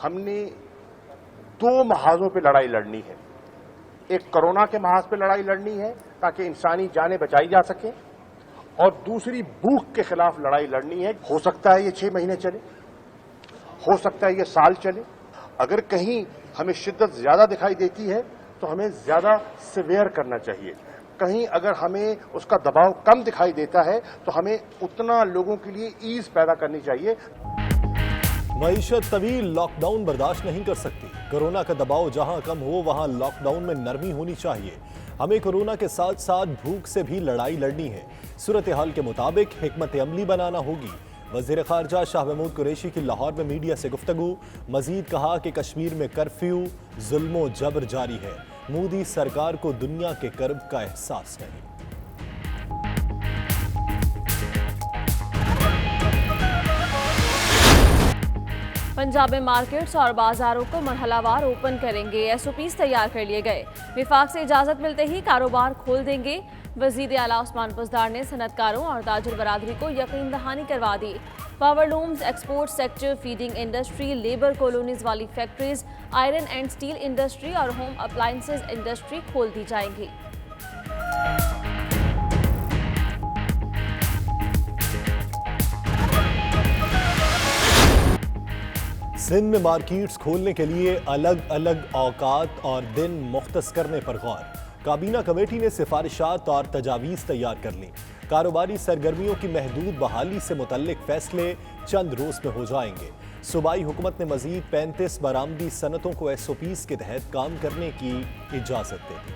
ہم نے دو محاذوں پہ لڑائی لڑنی ہے. ایک کورونا کے محاذ پہ لڑائی لڑنی ہے تاکہ انسانی جانیں بچائی جا سکیں, اور دوسری بھوک کے خلاف لڑائی لڑنی ہے. ہو سکتا ہے یہ 6 مہینے چلے, ہو سکتا ہے یہ سال چلے. اگر کہیں ہمیں شدت زیادہ دکھائی دیتی ہے تو ہمیں زیادہ سیویئر کرنا چاہیے. کہیں اگر ہمیں اس کا دباؤ کم دکھائی دیتا ہے تو ہمیں اتنا لوگوں کے لیے ایز پیدا کرنی چاہیے. معیشت طویل لاک ڈاؤن برداشت نہیں کر سکتی. کورونا کا دباؤ جہاں کم ہو وہاں لاک ڈاؤن میں نرمی ہونی چاہیے. ہمیں کورونا کے ساتھ ساتھ بھوک سے بھی لڑائی لڑنی ہے. صورتحال کے مطابق حکمت عملی بنانا ہوگی. وزیر خارجہ شاہ محمود قریشی کی لاہور میں میڈیا سے گفتگو. مزید کہا کہ کشمیر میں کرفیو ظلم و جبر جاری ہے. مودی سرکار کو دنیا کے کرب کا احساس نہیں. پنجاب میں مارکیٹس اور بازاروں کو مرحلہ وار اوپن کریں گے. ایس او پیز تیار کر لیے گئے. وفاق سے اجازت ملتے ہی کاروبار کھول دیں گے. وزیر اعلیٰ عثمان بزدار نے صنعت کاروں اور تاجر برادری کو یقین دہانی کروا دی. Power looms, export sector, feeding industry, labour colonies والی factories, iron and steel industry اور ہوم اپلائنسز انڈسٹری کھول دی جائیں گی. سندھ میں مارکیٹس کھولنے کے لیے الگ الگ اوقات اور دن مختص کرنے پر غور. کابینہ کمیٹی نے سفارشات اور تجاویز تیار کر لیں. کاروباری سرگرمیوں کی محدود بحالی سے متعلق فیصلے چند روز میں ہو جائیں گے. صوبائی حکومت نے مزید 35 برآمدی صنعتوں کو ایس او پیز کے تحت کام کرنے کی اجازت دے دی.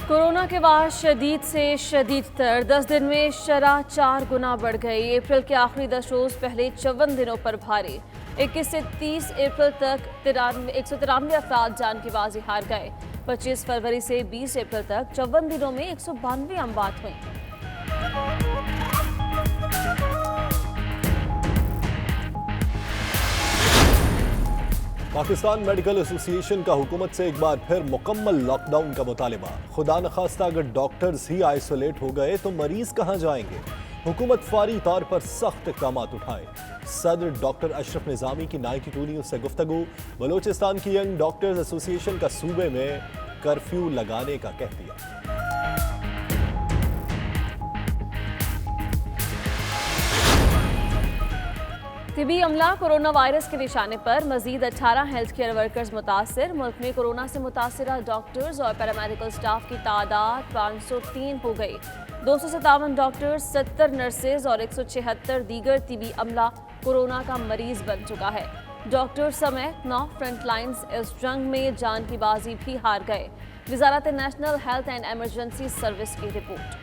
کورونا کے بعد شدید سے شدید تر 10 دن میں شرح 4 گنا بڑھ گئی. اپریل کے آخری 10 روز پہلے 54 دنوں پر بھاری. 21 سے 30 اپریل تک 193 افراد جان کی بازی ہار گئے. 25 فروری سے 20 اپریل تک 54 دنوں میں 192 اموات ہوئیں. پاکستان میڈیکل ایسوسی ایشن کا حکومت سے ایک بار پھر مکمل لاک ڈاؤن کا مطالبہ. خدا نخواستہ اگر ڈاکٹرز ہی آئسولیٹ ہو گئے تو مریض کہاں جائیں گے؟ حکومت فوری طور پر سخت اقدامات اٹھائے. صدر ڈاکٹر اشرف نظامی کی نائکی ٹونیو سے گفتگو. بلوچستان کی ینگ ڈاکٹرز ایسوسی ایشن کا صوبے میں کرفیو لگانے کا کہہ دیا. طبی عملہ کورونا وائرس کے نشانے پر مزید 18 ہیلتھ کیئر ورکرز متاثر. ملک میں کورونا سے متاثرہ ڈاکٹرز اور پیرامیڈیکل سٹاف کی تعداد 503 ہو گئی. 257 ڈاکٹرز، 70 نرسز اور 176 دیگر طبی عملہ کورونا کا مریض بن چکا ہے. ڈاکٹرز سمیت 9 فرنٹ لائنز اس جنگ میں جان کی بازی بھی ہار گئے. وزارت national health and emergency service کی رپورٹ.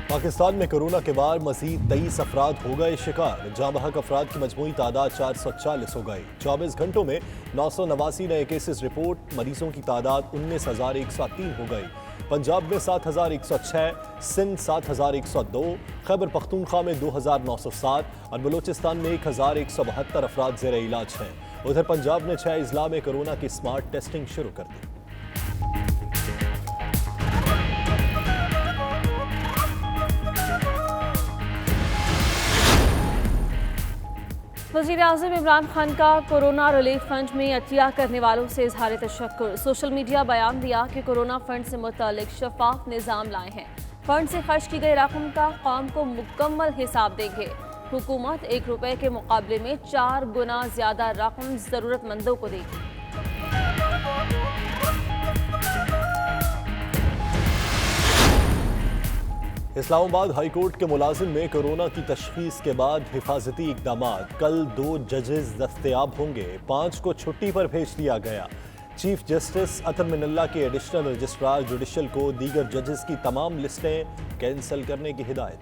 پاکستان میں کورونا کے بعد مزید 23 افراد ہو گئے شکار. جاں بحق افراد کی مجموعی تعداد 440 ہو گئی. 24 گھنٹوں میں 989 نئے کیسز رپورٹ. مریضوں کی تعداد 19,103 ہو گئی. پنجاب میں 7,106، سندھ 7,102، خیبر پختونخوا میں 2,907 اور بلوچستان میں 1,172 افراد زیر علاج ہیں. ادھر پنجاب نے 6 اضلاع میں کورونا کی سمارٹ ٹیسٹنگ شروع کر دی. وزیر اعظم عمران خان کا کورونا ریلیف فنڈ میں عطیہ کرنے والوں سے اظہار تشکر. سوشل میڈیا بیان دیا کہ کورونا فنڈ سے متعلق شفاف نظام لائے ہیں. فنڈ سے خرچ کی گئی رقم کا قوم کو مکمل حساب دیں گے. حکومت 1 روپے کے مقابلے میں 4 گنا زیادہ رقم ضرورت مندوں کو دے گی. اسلام آباد ہائی کورٹ کے ملازم میں کورونا کی تشخیص کے بعد حفاظتی اقدامات. کل 2 ججز دستیاب ہوں گے. 5 کو چھٹی پر بھیج دیا گیا. چیف جسٹس اطہر من اللہ کے ایڈیشنل رجسٹرار جوڈیشل کو دیگر ججز کی تمام لسٹیں کینسل کرنے کی ہدایت.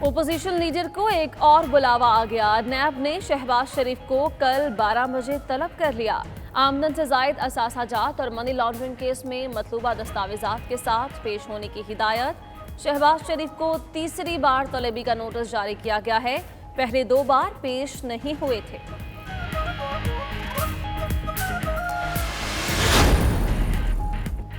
اپوزیشن لیڈر کو ایک اور بلاوا آ گیا. نیب نے شہباز شریف کو کل 12 بجے طلب کر لیا. آمدن سے زائد اثاثہ جات اور منی لانڈرنگ کیس میں مطلوبہ دستاویزات کے ساتھ پیش ہونے کی ہدایت. شہباز شریف کو تیسری بار طلبی کا نوٹس جاری کیا گیا ہے. पहले 2 बार पेश नहीं हुए थे।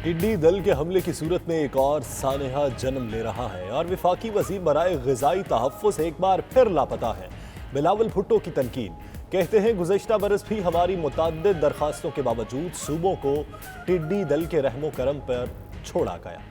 टिड्डी दल के हमले की सूरत में एक और सानेहा जन्म ले रहा है और वफाकी वज़ीर बराए ग़िज़ाई तहफ़्फ़ुज़ एक बार फिर लापता है। बिलावल भुट्टो की तनकीद, कहते हैं गुज़श्ता बरस भी हमारी मुतअद्दिद दरखास्तों के बावजूद सूबों को टिड्डी दल के रहमो करम पर छोड़ा गया।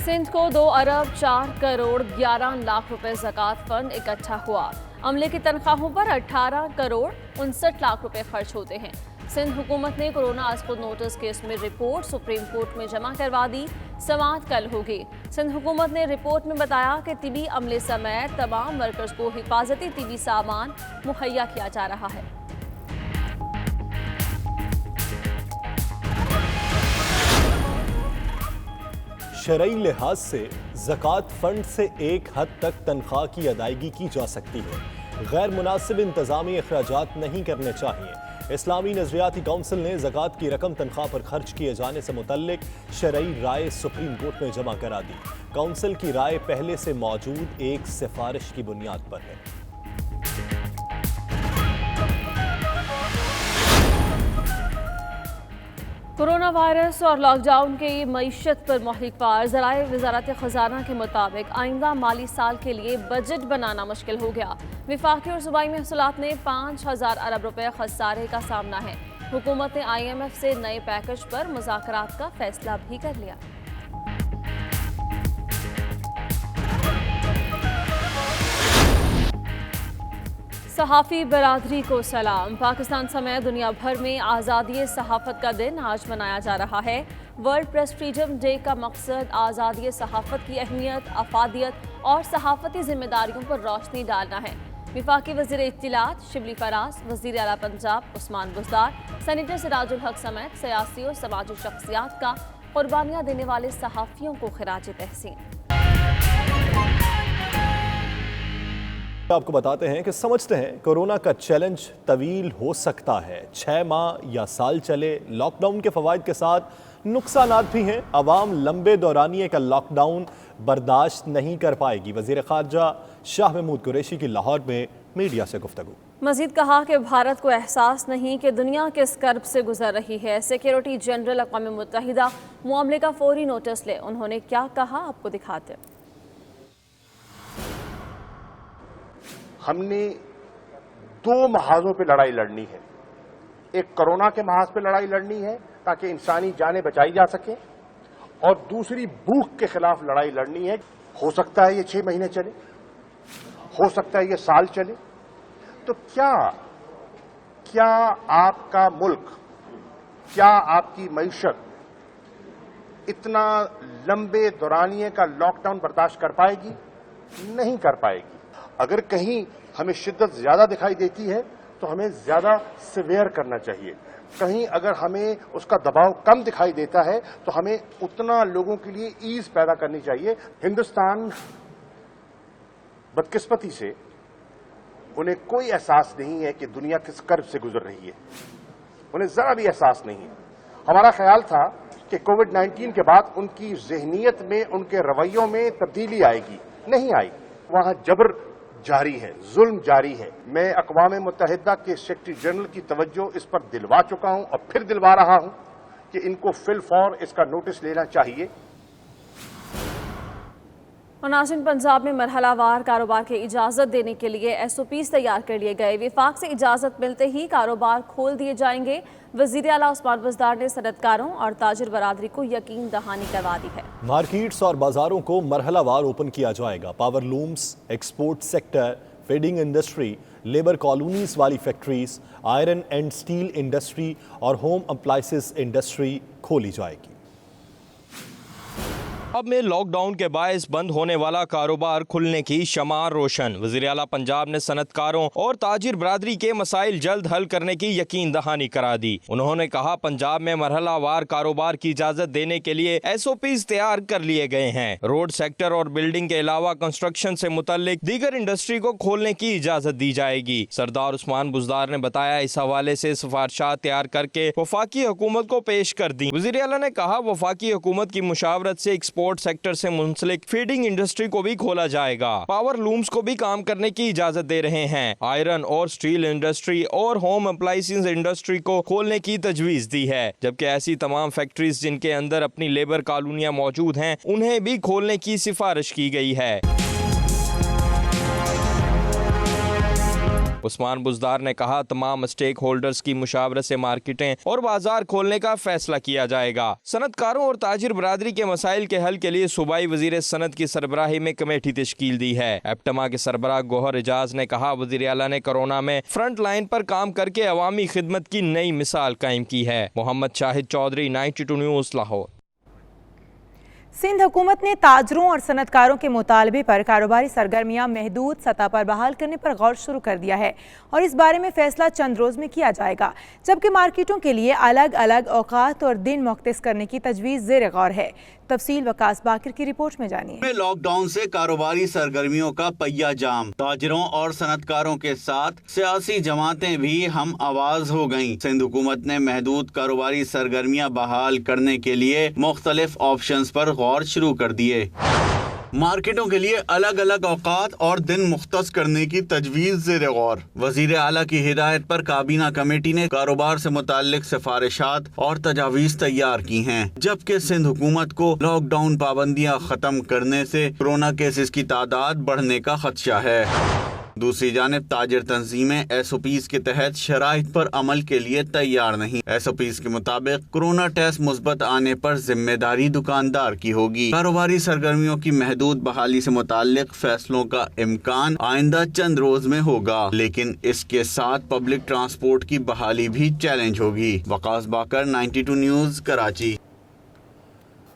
सिंध को 2 अरब 4 करोड़ 11 लाख रुपए ज़कात फंड इकट्ठा हुआ। अमले की तनख्वाहों पर 18 करोड़ 59 लाख रुपए खर्च होते हैं। सिंध हुकूमत ने कोरोना अस्पताल नोटिस केस में रिपोर्ट सुप्रीम कोर्ट में जमा करवा दी। समाअत कल होगी। सिंध हुकूमत ने रिपोर्ट में बताया कि तिबी अमले समेत तमाम वर्कर्स को हिफाजती तिबी सामान मुहैया किया जा रहा है। शरई लिहाज से ज़कात फंड से एक हद तक तनख्वाह की अदायगी की जा सकती है। गैर मुनासिब इंतज़ामी अखराजात नहीं करने चाहिए। इस्लामी नज़रियाती काउंसिल ने ज़कात की रकम तनख्वाह पर खर्च किए जाने से मुतल्लिक शरई राय सुप्रीम कोर्ट में जमा करा दी। काउंसिल की राय पहले से मौजूद एक सिफारिश की बुनियाद पर है। कोरोना वायरस और लॉकडाउन की मईशत पर महलिकवार ज़राए वज़ारत ख़ज़ाना के मुताबिक आइंदा माली साल के लिए बजट बनाना मुश्किल हो गया। वफाकी और सूबाई महसूलात ने 5000 अरब रुपए खसारे का सामना है। हुकूमत ने IMF से नए पैकेज पर मुज़ाकरात का फैसला भी कर लिया। सहाफ़ी बरादरी को सलाम। पाकिस्तान समेत दुनिया भर में आज़ादी सहाफ़त का दिन आज मनाया जा रहा है। वर्ल्ड प्रेस फ्रीडम डे का मकसद आज़ादी सहाफ़त की अहमियत, अफादियत और सहाफ़ती जिम्मेदारियों पर रोशनी डालना है। वफाकी वज़ीर इत्तिलात शिबली फराज, वज़ीर आला पंजाब उस्मान बुज़दार, सेनेटर सिराजुल हक समेत सियासी और समाजी शख्सियात का कुर्बानियाँ देने वाले सहाफ़ियों को खिराज तहसीन। आपको बताते हैं कि समझते हैं कोरोना का चैलेंज तवील हो सकता है, 6 माह या साल चले। लॉकडाउन के फवाइद के साथ नुकसानात भी हैं। अवाम लंबे दौरानिए का लॉकडाउन बर्दाश्त नहीं कर पाएगी। वज़ीर ख़ारजा शाह महमूद कुरैशी की लाहौर में मीडिया से गुफ्तगू। मजीद कहा कि भारत को एहसास नहीं कि दुनिया किस कर्ब से गुजर रही है। सिक्योरिटी जनरल अक़वाम मुत्तहिदा मामले का फौरी नोटिस ले। उन्होंने क्या कहा, आपको दिखाते। हमने 2 महाजों पे लड़ाई लड़नी है। एक कोरोना के महाज पे लड़ाई लड़नी है ताकि इंसानी जानें बचाई जा सके, और दूसरी भूख के खिलाफ लड़ाई लड़नी है। हो सकता है ये 6 महीने चले, हो सकता है ये साल चले। तो क्या आपका मुल्क, क्या आपकी मईशत इतना लंबे दौरानिए का लॉकडाउन बर्दाश्त कर पाएगी? नहीं कर पाएगी। अगर कहीं हमें शिद्दत ज्यादा दिखाई देती है तो हमें ज्यादा सिवियर करना चाहिए। कहीं अगर हमें उसका दबाव कम दिखाई देता है तो हमें उतना लोगों के लिए ईज पैदा करनी चाहिए। हिंदुस्तान बदकिस्मती से उन्हें कोई एहसास नहीं है कि दुनिया किस कर्ब से गुजर रही है। उन्हें जरा भी एहसास नहीं है। हमारा ख्याल था कि कोविड-19 के बाद उनकी ज़हनियत में, उनके रवैयों में तब्दीली आएगी, नहीं आई। वहां जबर जारी है, जुल्म जारी है। मैं अक़वाम मुत्तहिदा के सेक्रेटरी जनरल की तवज्जो इस पर दिलवा चुका हूं और फिर दिलवा रहा हूं कि इनको फिलफौर इसका नोटिस लेना चाहिए। और नाज़रीन, पंजाब में मरहलावार कारोबार की इजाज़त देने के लिए SOPs तैयार कर लिए गए। विफाक से इजाज़त मिलते ही कारोबार खोल दिए जाएंगे। वज़ीर आला उस्मान बुज़दार ने सनतकारों और ताजिर बरादरी को यकीन दहानी करवा दी है। मार्केट्स और बाजारों को मरहलावार ओपन किया जाएगा। Power looms, export sector, feeding industry, labour colonies वाली factories, iron and steel industry और होम अप्लाइंसेस इंडस्ट्री खोली जाएगी। अब में लॉकडाउन के बायस बंद होने वाला कारोबार खुलने की शमार रोशन। वज़ीर आला पंजाब ने सनतकारों और ताजिर बरादरी के मसाइल जल्द हल करने की यकीन दहानी करा दी। उन्होंने कहा, पंजाब में मरहलावार कारोबार की इजाजत देने के लिए SOPs तैयार कर लिए गए हैं। रोड सेक्टर और बिल्डिंग के अलावा कंस्ट्रक्शन से मुतल्लिक दीगर इंडस्ट्री को खोलने की इजाजत दी जाएगी। सरदार उस्मान बुज़दार ने बताया, इस हवाले से सिफारिशात तैयार करके वफाकी हुकूमत को पेश कर दी। वज़ीर आला ने कहा, वफाकी हुकूमत की मुशावरत से ट्रांसपोर्ट सेक्टर से मुंसलिक फीडिंग इंडस्ट्री को भी खोला जाएगा। पावर लूम्स को भी काम करने की इजाजत दे रहे हैं। आयरन और स्टील इंडस्ट्री और होम अप्लायंसेस इंडस्ट्री को खोलने की तजवीज दी है, जबकि ऐसी तमाम फैक्ट्रीज जिनके अंदर अपनी लेबर कॉलोनियां मौजूद हैं उन्हें भी खोलने की सिफारिश की गई है। उस्मान बुज़दार ने कहा तमाम स्टेक होल्डर्स की मुशावरत से मार्केटें और बाजार खोलने का फैसला किया जाएगा। सनतकारों और ताजिर बरादरी के मसाइल के हल के लिए सूबाई वजीर सनत की सरबराही में कमेटी तश्कील दी है। एप्टमा के सरबराह गौहर एजाज ने कहा वज़ीर आला ने कोरोना में फ्रंट लाइन पर काम करके अवामी खिदमत की नई मिसाल कायम की है। मोहम्मद शाहिद चौधरी, 92 न्यूज़, लाहौर। सिंध हुकूमत ने ताजरों और सनतकारों के मुतालबे पर कारोबारी सरगर्मियां महदूद सतह पर बहाल करने पर गौर शुरू कर दिया है और इस बारे में फैसला चंद रोज में किया जाएगा, जबकि मार्केटों के लिए अलग अलग औकात और दिन मुख्तस करने की तजवीज़ ज़ेर गौर है। तफसील वकास बाकिर की रिपोर्ट में जानिए। लॉकडाउन से कारोबारी सरगर्मियों का पहिया जाम, ताजरों और सनतकारों के साथ सियासी जमातें भी हम आवाज हो गयीं। सिंध हुकूमत ने महदूद कारोबारी सरगर्मियां बहाल करने के लिए मुख्तलिफ ऑप्शंस पर गौर शुरू कर दिए। मार्केटों के लिए अलग अलग औकात और दिन मुख्तस करने की तजवीज़ ज़ेर गौर। वज़ीर आला की हिदायत पर काबीना कमेटी ने कारोबार से मुताल्लिक सिफारिशात और तजावीज़ तैयार की हैं, जबकि सिंध हुकूमत को लॉकडाउन पाबंदियां ख़त्म करने से कोरोना केसेस की तादाद बढ़ने का खदशा है। दूसरी जानिब ताजिर तंजीमें SOPs के तहत शराइत पर अमल के लिए तैयार नहीं। SOPs के मुताबिक कोरोना टेस्ट मुस्बत आने पर जिम्मेदारी दुकानदार की होगी। कारोबारी सरगर्मियों की महदूद बहाली से मुताल्लिक फैसलों का इम्कान आइंदा चंद रोज में होगा, लेकिन इसके साथ पब्लिक ट्रांसपोर्ट की बहाली भी चैलेंज होगी। वकास बाकर, 92 न्यूज़, कराची।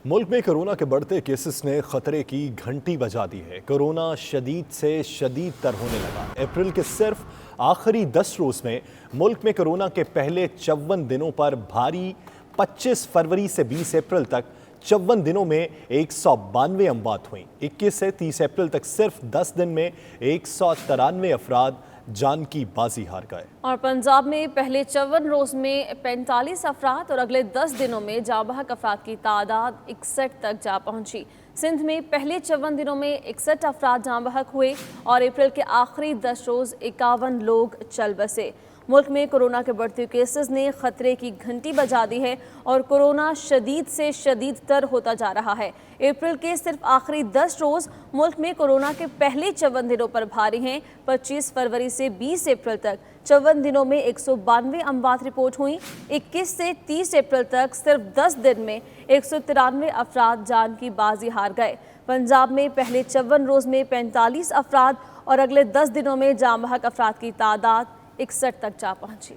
मुल्क में कोरोना के बढ़ते केसेस ने खतरे की घंटी बजा दी है। कोरोना शदीद से शदीद तर होने लगा। अप्रैल के सिर्फ आखिरी 10 रोज में मुल्क में कोरोना के पहले 54 दिनों पर भारी 25 फरवरी से 20 अप्रैल तक 54 दिनों में 192 अमवात हुई। 21 से 30 अप्रैल तक सिर्फ 10 दिन में 193 अफराद जान की बाजी हार गए। और पंजाब में पहले 54 रोज में 45 अफराद और अगले 10 दिनों में जाबहक अफराद की तादाद 61 तक जा पहुंची। सिंध में पहले 54 दिनों में 61 अफराद जाँ बहक हुए और अप्रैल के आखिरी 10 रोज 51 लोग चल बसे। मुल्क में कोरोना के बढ़ते केसेस ने खतरे की घंटी बजा दी है और कोरोना शदीद से शदीद तर होता जा रहा है। अप्रैल के सिर्फ आखिरी 10 रोज मुल्क में कोरोना के पहले 54 दिनों पर भारी हैं। 25 फरवरी से 20 अप्रैल तक 54 दिनों में 192 अमवात रिपोर्ट हुई। 21 से 30 अप्रैल तक सिर्फ 10 दिन में 193 अफराद जान की बाजी हार गए। पंजाब में पहले 54 रोज में 45 अफराद और अगले 10 दिनों में जाँ बहक अफराद की तादाद 61 तक जा पहुंची।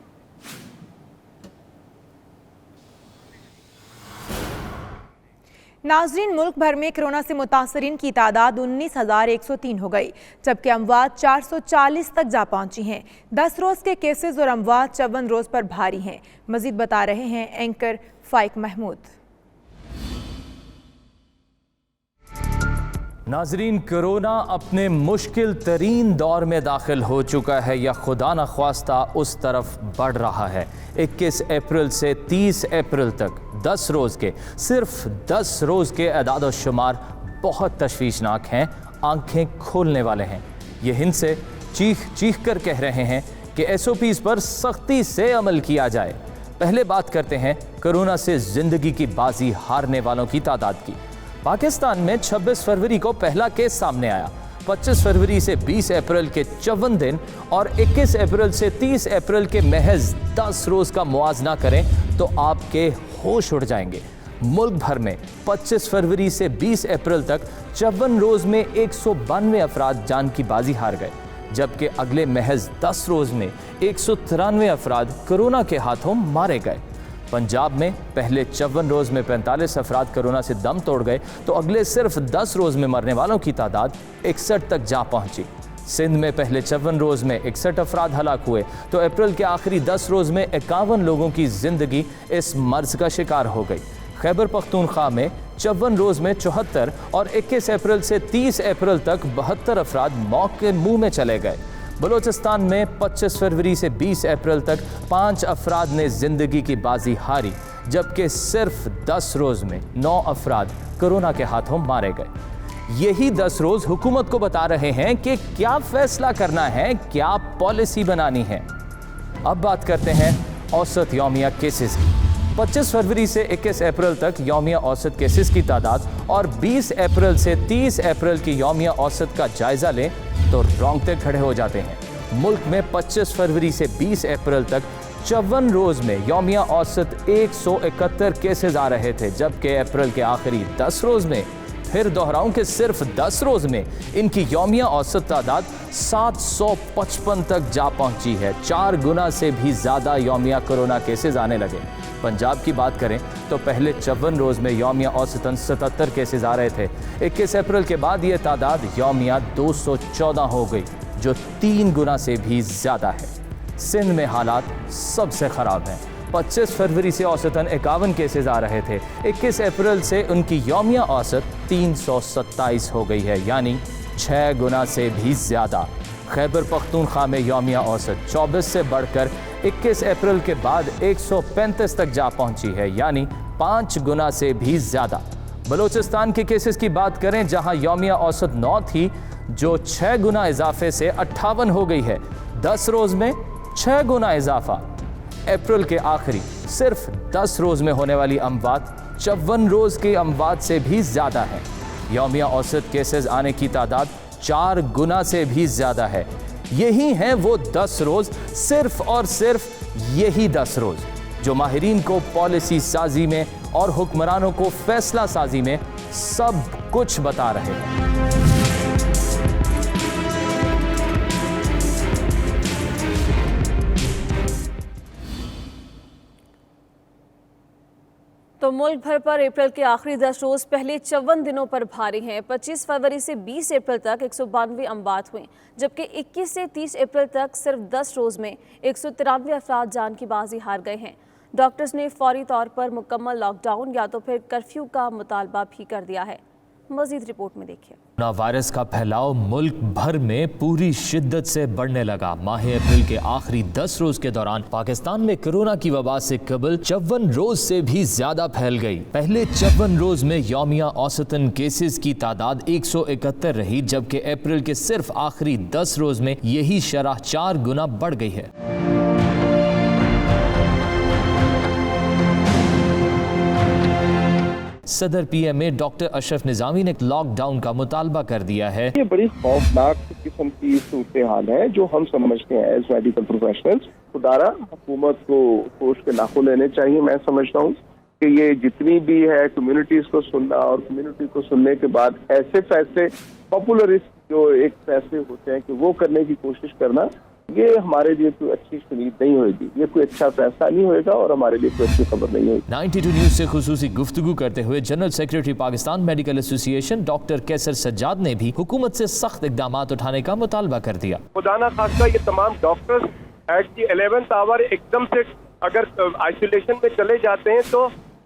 नाजरीन, मुल्क भर में कोरोना से मुतासरीन की तादाद 19,103 हो गई, जबकि अमवात 440 तक जा पहुंची हैं। 10 रोज के केसेस और अमवात 54 रोज पर भारी हैं। मजीद बता रहे हैं एंकर फाइक महमूद। नाजरीन, कोरोना अपने मुश्किल तरीन दौर में दाखिल हो चुका है या खुदा न ख्वास्ता उस तरफ बढ़ रहा है। 21 अप्रैल से 30 अप्रैल तक 10 रोज़ के सिर्फ 10 रोज़ के अदाद शुमार बहुत तशवीशनाक हैं, आंखें खोलने वाले हैं। ये हिंद से चीख चीख कर कह रहे हैं कि SOPs पर सख्ती से अमल किया जाए। पहले बात करते हैं कोरोना से ज़िंदगी की बाजी हारने वालों की तादाद की। पाकिस्तान में 26 फरवरी को पहला केस सामने आया। 25 फरवरी से 20 अप्रैल के 54 दिन और 21 अप्रैल से 30 अप्रैल के महज 10 रोज़ का मुआजना करें तो आपके होश उड़ जाएंगे। मुल्क भर में 25 फरवरी से 20 अप्रैल तक 54 रोज़ में 192 अफराद जान की बाजी हार गए, जबकि अगले महज 10 रोज़ में 193 अफराद कोरोना के हाथों मारे गए। पंजाब में पहले 54 रोज़ में 45 अफराद कोरोना से दम तोड़ गए तो अगले सिर्फ 10 रोज़ में मरने वालों की तादाद 61 तक जा पहुंची। सिंध में पहले 54 रोज़ में 61 अफराद हलाक हुए तो अप्रैल के आखिरी 10 रोज़ में 51 लोगों की ज़िंदगी इस मर्ज का शिकार हो गई। खैबर पख्तूनख्वा में 54 रोज़ में 74 और 21 अप्रैल से 30 अप्रैल तक 72 अफराद मौत के मुँह में चले गए। बलूचिस्तान में 25 फरवरी से 20 अप्रैल तक 5 अफराद ने ज़िंदगी की बाजी हारी, जबकि सिर्फ 10 रोज में 9 अफराद कोरोना के हाथों मारे गए। यही 10 रोज हुकूमत को बता रहे हैं कि क्या फैसला करना है, क्या पॉलिसी बनानी है। अब बात करते हैं औसत यौमिया केसेस की। 25 फरवरी से 21 अप्रैल तक यौमिया औसत केसेस की तादाद और 20 अप्रैल से 30 अप्रैल की यौमिया औसत का जायजा लें तो रोंगटे खड़े हो जाते हैं। मुल्क में 25 फरवरी से 20 अप्रैल तक 54 रोज में यौमिया औसत 171 केसेस आ रहे थे, जबकि अप्रैल के आखिरी 10 रोज में, फिर दोहराऊं कि सिर्फ 10 रोज में इनकी यौमिया औसत तादाद 755 तक जा पहुंची है। 4 गुना से भी ज्यादा यौमिया कोरोना केसेस आने लगे। पंजाब की बात करें तो पहले 54 रोज में यौमिया औसतन 77 केसेस आ रहे थे। 21 अप्रैल के बाद ये तादाद यौमिया 214 हो गई, जो 3 गुना से भी ज्यादा है। सिंध में हालात सबसे खराब हैं। 25 फरवरी से औसतन 51 केसेस आ रहे थे। 21 अप्रैल से उनकी यौमिया औसत 327 हो गई है, यानी 6 गुना से भी ज़्यादा। खैबर पख्तूनख्वा में यौमिया औसत 24 से बढ़कर 21 अप्रैल के बाद 135 तक जा पहुंची है, यानी 5 गुना से भी ज़्यादा। बलूचिस्तान के केसेस की बात करें, जहां यौमिया औसत 9 थी, जो 6 गुना इजाफे से 58 हो गई है। 10 रोज़ में 6 गुना इजाफा। अप्रैल के आखिरी सिर्फ 10 रोज़ में होने वाली अमवात 54 रोज़ की अमवात से भी ज़्यादा है। यौमिया औसत केसेस आने की तादाद 4 गुना से भी ज़्यादा है। यही हैं वो 10 रोज़, सिर्फ और सिर्फ यही 10 रोज़ जो माहिरीन को पॉलिसी साजी में और हुक्मरानों को फैसला साजी में सब कुछ बता रहे हैं। तो मुल्क भर पर अप्रैल के आखिरी 10 रोज पहले 54 दिनों पर भारी हैं। 25 फरवरी से 20 अप्रैल तक 192 अमवात हुई, जबकि 21 से 30 अप्रैल तक सिर्फ 10 रोज में 193 अफराद जान की बाजी हार गए हैं। डॉक्टर्स ने फौरी तौर पर मुकम्मल लॉकडाउन या तो फिर कर्फ्यू का मुतालबा भी कर दिया है। मजीद रिपोर्ट में देखिए। कोरोना वायरस का फैलाव मुल्क भर में पूरी शिद्दत से बढ़ने लगा। माह अप्रैल के आखिरी 10 रोज के दौरान पाकिस्तान में कोरोना की वबा से कबल 54 रोज से भी ज्यादा फैल गई। पहले 54 रोज में यौमिया औसतन केसेस की तादाद 171 रही, जबकि अप्रैल के सिर्फ आखिरी 10 रोज में यही शरह 4 गुना बढ़ गई है। सदर पीएमए डॉक्टर अशरफ निजामी ने लॉकडाउन का मुतालबा कर दिया है। ये बड़ी खौफनाक किस्म की सूरत हाल है जो हम समझते हैं एज मेडिकल प्रोफेशनल्स। खुदारा हुकूमत को होश के नाखून लेने चाहिए। मैं समझता हूँ कि ये जितनी भी है कम्युनिटीज को सुनना और कम्युनिटी को सुनने के बाद ऐसे फैसले पॉपुलरिस्ट जो एक फैसले होते हैं कि वो करने की कोशिश करना, ये हमारे लिए कोई अच्छी सुनीद नहीं होगी, ये कोई अच्छा फैसला नहीं होगा और हमारे लिए कोई अच्छी खबर नहीं होगी। 92 न्यूज से खुसूसी गुफ्तगू करते हुए general secretary Pakistan medical association doctor Qaiser Sajjad ने भी हुकूमत से सख्त इकदाम उठाने का मुतालबा कर दिया। खुदा ना खास्ता ये तमाम doctors at the 11th our एकदम से अगर आइसोलेशन में चले जाते हैं तो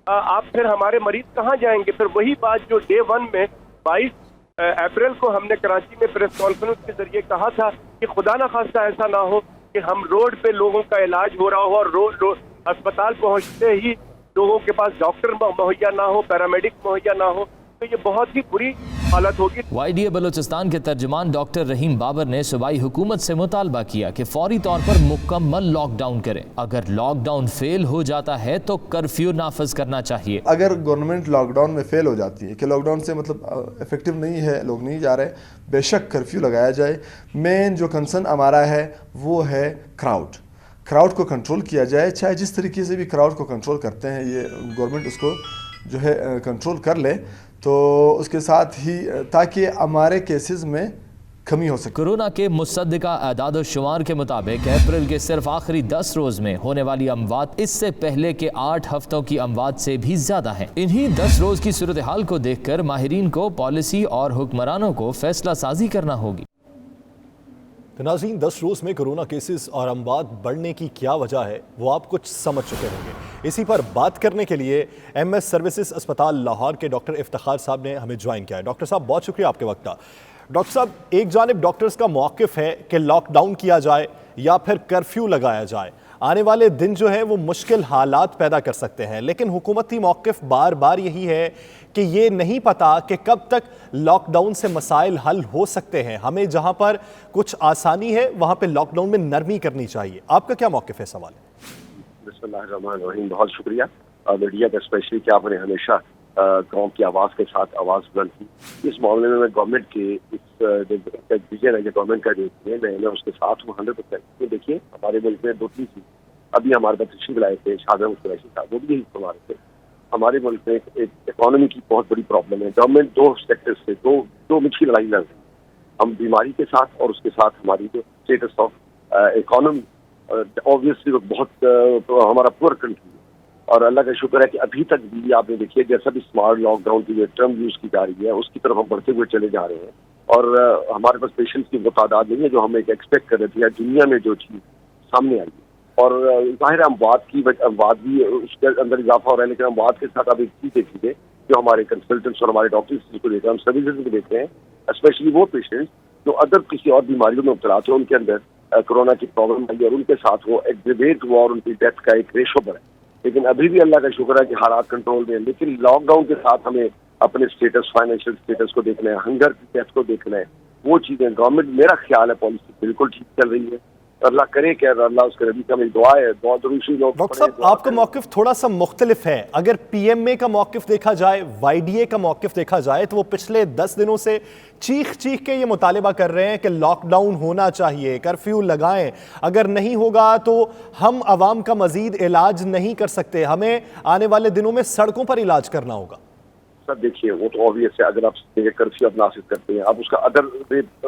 आप फिर हमारे मरीज कहाँ जाएंगे? फिर वही बात जो डे 1 में 22 अप्रैल को हमने कराची में प्रेस कॉन्फ्रेंस के जरिए कहा था कि खुदा ना खास्ता ऐसा ना हो कि हम रोड पे लोगों का इलाज हो रहा हो और अस्पताल पहुंचते ही लोगों के पास डॉक्टर मुहैया ना हो, पैरामेडिक मुहैया ना हो, तो ये बहुत ही बुरी हालत होगी। YDA बलूचिस्तान के तर्जुमान डॉक्टर रहीम बाबर ने सूबाई हुकूमत से मुतालबा किया कि फौरी तौर पर मुकम्मल लॉकडाउन करें। अगर लॉकडाउन फेल हो जाता है तो कर्फ्यू नाफिज करना चाहिए। अगर गवर्नमेंट लॉकडाउन में फेल हो जाती है कि लॉकडाउन से मतलब इफेक्टिव नहीं है, लोग नहीं जा रहे, बेशक कर्फ्यू लगाया जाए। मेन जो कंसर्न हमारा है वो है क्राउड को कंट्रोल किया जाए। चाहे जिस तरीके से भी क्राउड को कंट्रोल करते हैं ये गवर्नमेंट उसको जो है कंट्रोल कर ले, तो उसके साथ ही ताकि हमारे केसेस में कमी हो सके। कोरोना के मुसद्दिका आदाद शुमार के मुताबिक अप्रैल के सिर्फ आखिरी 10 रोज में होने वाली अमवात इससे पहले के 8 हफ्तों की अमवात से भी ज्यादा है। इन्हीं 10 रोज की सूरत हाल को देखकर माहिरीन को पॉलिसी और हुक्मरानों को फैसला साजी करना होगी। तो नाज़रीन, 10 रोज़ में कोरोना केसेस और अमवात बढ़ने की क्या वजह है वो आप कुछ समझ चुके होंगे। इसी पर बात करने के लिए MS सर्विसेज अस्पताल लाहौर के डॉक्टर इफ्तिखार साहब ने हमें ज्वाइन किया है। डॉक्टर साहब, बहुत शुक्रिया आपके वक्त का। डॉक्टर साहब, एक जानिब डॉक्टर्स का मौक़िफ़ है कि लॉकडाउन किया जाए या फिर कर्फ्यू लगाया जाए, आने वाले दिन जो है वो मुश्किल हालात पैदा कर सकते हैं, लेकिन हुकूमती मौक़िफ़ बार बार यही है कि ये नहीं पता कि कब तक लॉकडाउन से मसाइल हल हो सकते हैं। हमें जहाँ पर कुछ आसानी है वहाँ पे लॉकडाउन में नरमी करनी चाहिए। आपका क्या मौक़िफ़ है? सवाल है। बिस्मिल्लाहिर्रहमानिर्रहीम। बहुत शुक्रिया मीडिया का, स्पेशली कि आपने हमेशा गाँव की आवाज़ के साथ आवाज़ बुलंद की। इस मामले में मैं गवर्नमेंट के इस विजन है गवर्नमेंट का जो मैं उसके साथ हूँ 100%। देखिए हमारे मुल्क में 2-3 चीज़ अभी हमारे पास तशरीफ लाए थे शाहजहां कुरैशी साहब, वो भी यही फरमा रहे थे। हमारे मुल्क में एक इकोनॉमी की बहुत बड़ी प्रॉब्लम है। गवर्नमेंट 2 सेक्टर से दो मुश्किल लड़ाई लड़ रही है, हम बीमारी के साथ और उसके साथ हमारी जो स्टेटस ऑफ इकोनॉमी। ऑब्वियसली बहुत हमारा पुअर कंट्री है और अल्लाह का शुक्र है कि अभी तक भी आपने देखिए जैसा भी स्मार्ट लॉकडाउन की जो टर्म यूज़ की जा रही है उसकी तरफ हम बढ़ते हुए चले जा रहे हैं और हमारे पास पेशेंट्स की वो तादाद नहीं है जो हम एक एक्सपेक्ट कर रहे थे या दुनिया में जो चीज़ सामने आई है। और ज़ाहिर है अमवात भी उसके अंदर इजाफा हो रहा है, लेकिन अमवात के साथ आप एक चीज़ देखिए जो हमारे कंसल्टेंट्स और हमारे डॉक्टर्स को देख रहे हैं, हम सर्विसेज को देख रहे हैं, स्पेशली वो पेशेंट्स जो अदर किसी और बीमारियों में मुब्तला थे उनके अंदर कोरोना की प्रॉब्लम आई और उनके साथ वो एग्रीवेट हुआ और उनकी डेथ का एक रेशो बढ़ा। लेकिन अभी भी अल्लाह का शुक्र है कि हालात कंट्रोल में है। लेकिन लॉकडाउन के साथ हमें अपने स्टेटस, फाइनेंशियल स्टेटस को देखना है, हंगर की डेथ को देखना है, वो चीज़ें गवर्नमेंट, मेरा ख्याल है पॉलिसी बिल्कुल ठीक चल रही है। अल्लाह करे कि अल्लाह उसके नबी का मेरी दुआ है, दुआ जरूरी लोग। डॉक्टर साहब आपका मौक़िफ़ थोड़ा सा मुख्तलिफ है। अगर पीएमए का मौक़िफ़ देखा जाए, वाईडीए का मौक़िफ़ देखा जाए तो वो पिछले 10 दिनों से चीख के ये मुतालबा कर रहे हैं कि लॉकडाउन होना चाहिए, कर्फ्यू लगाएं, अगर नहीं होगा तो हम आवाम का मजीद इलाज नहीं कर सकते, हमें आने वाले दिनों में सड़कों पर इलाज करना होगा। सर देखिए वो तो ऑब्वियस है, अगर आप कर्फ्यू आप नाफिज करते हैं, आप उसका अदर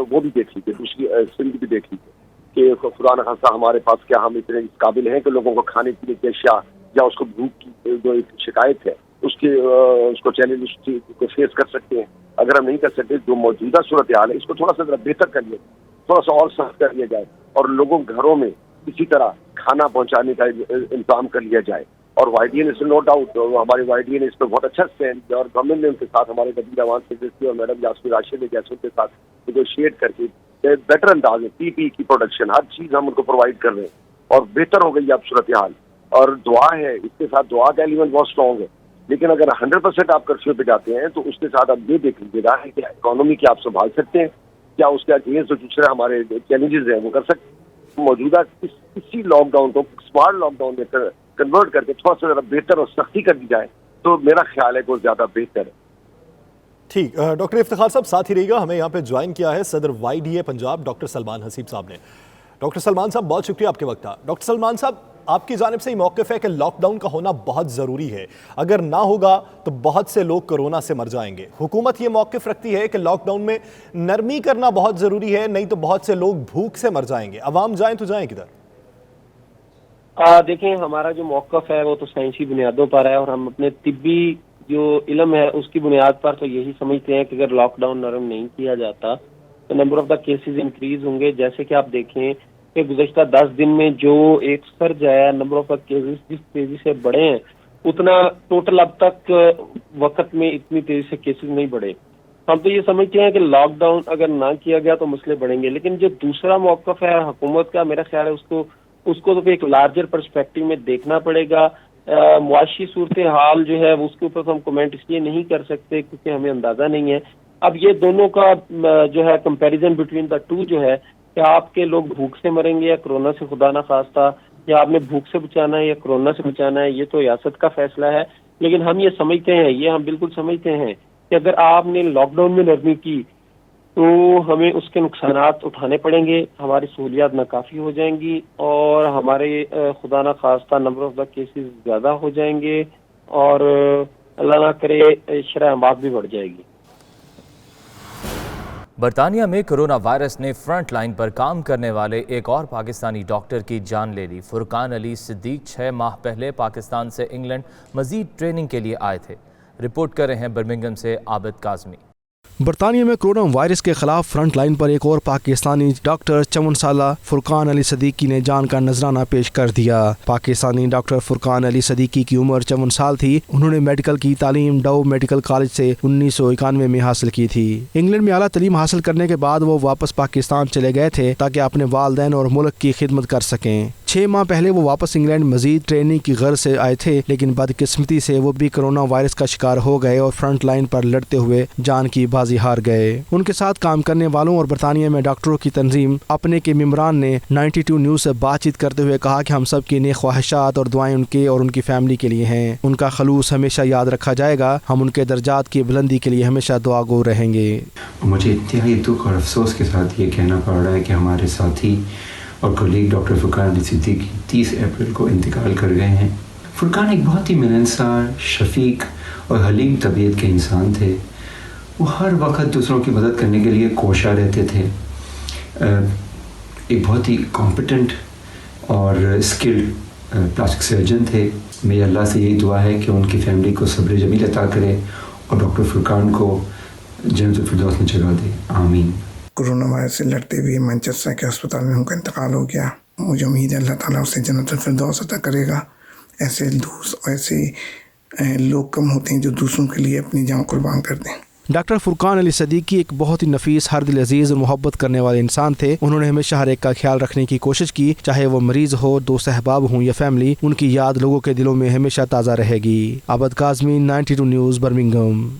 वो भी देख लीजिए, दूसरी सिंध भी देख लीजिए कि खुदा न खासा हमारे पास क्या हम इतने काबिल हैं कि लोगों को खाने पीने की अशिया या उसको भूख की जो एक शिकायत है उसको चैलेंज को फेस कर सकते हैं। अगर हम नहीं कर सकते, जो मौजूदा सूरत हाल है इसको थोड़ा सा बेहतर कर लिया, थोड़ा सा और सख्त कर लिया जाए और लोगों घरों में इसी तरह खाना पहुंचाने का इंतजाम कर लिया जाए। और वाईडीए ने नो डाउट हमारे वाईडीए ने इस पर बहुत अच्छा स्टैंड किया और गवर्नमेंट ने उनके साथ हमारे नबी अवान सेक्रेटरी और मैडम यास्मीन राशिद ने जैसे उनके साथ नेगोशिएट करके बेटर अंदाज में पीपी की प्रोडक्शन हर चीज़ हम उनको प्रोवाइड कर रहे हैं और बेहतर हो गई अब सूरत हाल। और दुआ है, इसके साथ दुआ का एलिमेंट बहुत स्ट्रॉन्ग है। लेकिन अगर 100% आप कर्फ्यू पे जाते हैं तो उसके साथ आप ये देख लीजिएगा कि इकोनॉमी की आप संभाल सकते हैं, क्या उसके अगेंस्ट जो दूसरे हमारे चैलेंजेस हैं वो कर सकते हैं। मौजूदा इसी लॉकडाउन को स्मार्ट लॉकडाउन में कन्वर्ट करके थोड़ा सा बेहतर और सख्ती कर दी जाए तो मेरा ख्याल है कि वो ज़्यादा बेहतर है। ठीक, डॉक्टर इफ्तिखार साहब साथ ही रहिएगा। हमें यहाँ पे ज्वाइन किया है सदर वाईडीए पंजाब डॉक्टर सलमान हसीब साहब ने। डॉक्टर सलमान साहब बहुत शुक्रिया आपके वक्त का। डॉक्टर सलमान साहब आपकी जानिब से ही मौक़िफ़ है कि लॉकडाउन का होना बहुत ज़रूरी है, अगर ना होगा तो बहुत से लोग कोरोना से मर जाएंगे। हुकूमत ये मौक़िफ़ रखती है कि लॉकडाउन में नरमी करना बहुत ज़रूरी है, नहीं तो बहुत से लोग भूख से मर जाएंगे। अवाम जाएँ तो जाएँ किधर? देखें हमारा जो मौक़िफ़ है वो तो साइंसी बुनियादों पर है और हम अपने तिब्बी जो इल्म है उसकी बुनियाद पर तो यही समझते हैं कि अगर लॉकडाउन नरम नहीं किया जाता तो number of the cases increase होंगे। जैसे कि आप देखें कि गुज़श्ता 10 दिन में जो एक सर्ज आया नंबर ऑफ द केसेस जिस तेजी से बढ़े हैं उतना टोटल अब तक वक्त में इतनी तेजी से केसेस नहीं बढ़े। हम तो ये समझते हैं कि लॉकडाउन अगर ना किया गया तो मसले बढ़ेंगे। लेकिन जो दूसरा मौक़िफ़ है हुकूमत का, मेरा ख्याल है उसको तो एक लार्जर पर्सपेक्टिव में देखना पड़ेगा। मुआशी सूरत हाल जो है उसके ऊपर तो हम कमेंट इसलिए नहीं कर सकते क्योंकि हमें अंदाजा नहीं है। अब ये दोनों का जो है कंपैरिजन बिटवीन द टू जो है कि आपके लोग भूख से मरेंगे या कोरोना से, खुदा ना खास्ता, या आपने भूख से बचाना है या कोरोना से बचाना है, ये तो रियासत का फैसला है। लेकिन हम ये समझते हैं, ये हम बिल्कुल समझते हैं कि अगर आपने लॉकडाउन में नरमी की तो हमें उसके नुकसानात उठाने पड़ेंगे, हमारी सहूलियात नाकाफ़ी हो जाएंगी और हमारे खुदा ना खास्ता नंबर ऑफ द केसेस ज़्यादा हो जाएंगे और अल्लाह ना करे शरह अमात भी बढ़ जाएगी। बरतानिया में कोरोना वायरस ने फ्रंट लाइन पर काम करने वाले एक और पाकिस्तानी डॉक्टर की जान ले ली। फुरकान अली सिद्दीक 6 माह पहले पाकिस्तान से इंग्लैंड मजीद ट्रेनिंग के लिए आए थे। रिपोर्ट कर रहे हैं बर्मिंघम से आबिद काज़मी। बरतानिया में कोरोना वायरस के खिलाफ फ्रंट लाइन पर एक और पाकिस्तानी डॉक्टर चमन साला फुरकान अली सदीकी ने जान का नजराना पेश कर दिया। पाकिस्तानी डॉक्टर फुरकान अली सदीकी की उम्र 54 साल थी। उन्होंने मेडिकल की तालीम डाउ मेडिकल कॉलेज से 1991 में हासिल की थी। इंग्लैंड में आला तालीम हासिल करने के बाद वो वापस पाकिस्तान चले गए थे ताकि अपने वालिदैन और मुल्क की खिदमत कर सकें। 6 माह पहले वो वापस इंग्लैंड मजीद ट्रेनिंग की गर्ज से आए थे, लेकिन बदकिस्मती से वो भी कोरोना वायरस का शिकार हो गए और फ्रंट लाइन पर लड़ते हुए जान की बाजी हार गए। उनके साथ काम करने वालों और बरतानिया में डॉक्टरों की तंजीम अपने के मेम्बरान ने 92 न्यूज़ से बातचीत करते हुए कहा कि हम सब की नेक ख्वाहिशात और दुआएं उनके और उनकी फैमिली के लिए हैं। उनका खलूस हमेशा याद रखा जाएगा। हम उनके दर्जात की बुलंदी के लिए हमेशा दुआ गो रहेंगे। मुझे इंतहाई दुख और अफसोस के साथ ये कहना पड़ रहा है कि हमारे साथी और कोलीग डॉक्टर फुरकान अली सिद्दीकी 30 अप्रैल को इंतकाल कर गए हैं। फुरकान एक बहुत ही मिलनसार, शफीक और हलीम तबीयत के इंसान थे। वो हर वक्त दूसरों की मदद करने के लिए कोशा रहते थे। एक बहुत ही कॉम्पिटेंट और स्किल्ड प्लास्टिक सर्जन थे। मेरी अल्लाह से यही दुआ है कि उनकी फैमिली को सब्र जमील अता करे और डॉक्टर फुरकान को जन्नतुल फिरदौस में जगह दे। आमीन। कोरोना वायरस से लड़ते हुए मैनचेस्टर के अस्पताल में उनका इंतकाल हो गया। मुझे उम्मीद है अल्लाह ताला उसे जन्नतुल फिरदौस अता करेगा। ऐसे लोग कम होते हैं जो दूसरों के लिए अपनी जान कुर्बान कर दें। डॉक्टर फुरकान अली सदीकी एक बहुत ही नफीस, हर दिल अजीज और मोहब्बत करने वाले इंसान थे। उन्होंने हमेशा हर एक का ख्याल रखने की कोशिश की, चाहे वो मरीज हो, दोस्त अहबाब हों या फैमिली। उनकी याद लोगों के दिलों में हमेशा ताज़ा रहेगी। आबद काज़मी, 92 न्यूज़, बर्मिंघम।